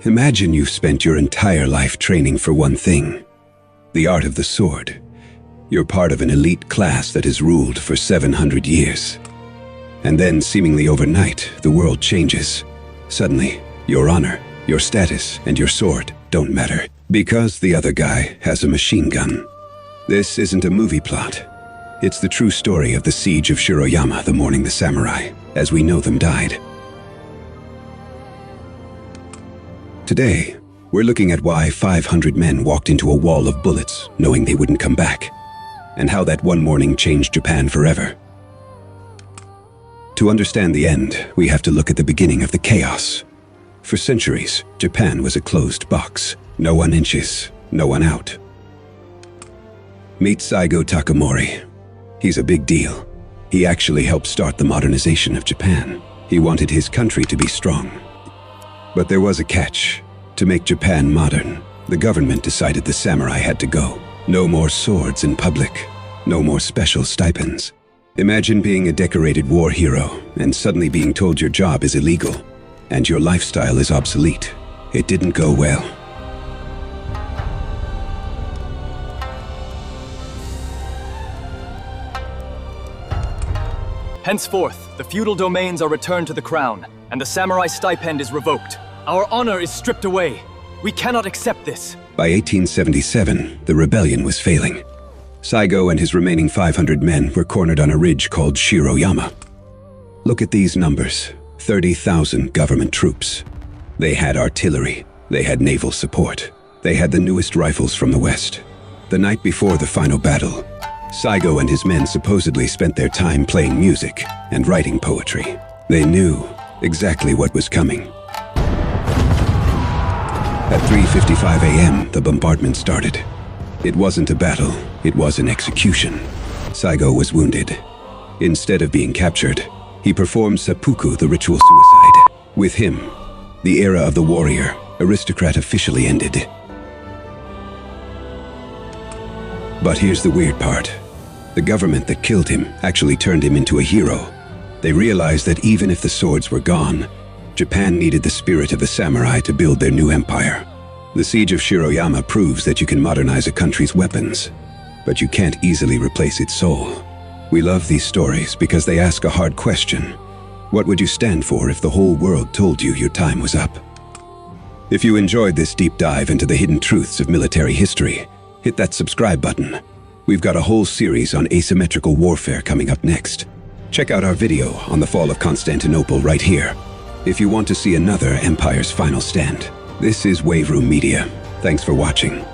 Imagine you've spent your entire life training for one thing, the art of the sword. You're part of an elite class that has ruled for 700 years. And then, seemingly overnight, the world changes. Suddenly, your honor, your status, and your sword don't matter, because the other guy has a machine gun. This isn't a movie plot. It's the true story of the siege of Shiroyama the morning the samurai, as we know them, died. Today, we're looking at why 500 men walked into a wall of bullets, knowing they wouldn't come back, and how that one morning changed Japan forever. To understand the end, we have to look at the beginning of the chaos. For centuries, Japan was a closed box. No one inches, no one out. Meet Saigō Takamori. He's a big deal. He actually helped start the modernization of Japan. He wanted his country to be strong. But there was a catch. To make Japan modern, the government decided the samurai had to go. No more swords in public. No more special stipends. Imagine being a decorated war hero and suddenly being told your job is illegal and your lifestyle is obsolete. It didn't go well. Henceforth, the feudal domains are returned to the crown, and the samurai stipend is revoked. Our honor is stripped away. We cannot accept this. By 1877, the rebellion was failing. Saigō and his remaining 500 men were cornered on a ridge called Shiroyama. Look at these numbers, 30,000 government troops. They had artillery, they had naval support, they had the newest rifles from the West. The night before the final battle, Saigō and his men supposedly spent their time playing music and writing poetry. They knew exactly what was coming. At 3:55 a.m., the bombardment started. It wasn't a battle, it was an execution. Saigō was wounded. Instead of being captured, he performed seppuku, the ritual suicide. With him, the era of the warrior, aristocrat officially ended. But here's the weird part. The government that killed him actually turned him into a hero. They realized that even if the swords were gone, Japan needed the spirit of the samurai to build their new empire. The siege of Shiroyama proves that you can modernize a country's weapons, but you can't easily replace its soul. We love these stories because they ask a hard question. What would you stand for if the whole world told you your time was up? If you enjoyed this deep dive into the hidden truths of military history, hit that subscribe button. We've got a whole series on asymmetrical warfare coming up next. Check out our video on the fall of Constantinople right here, if you want to see another empire's final stand. This is WaveRoom Media. Thanks for watching.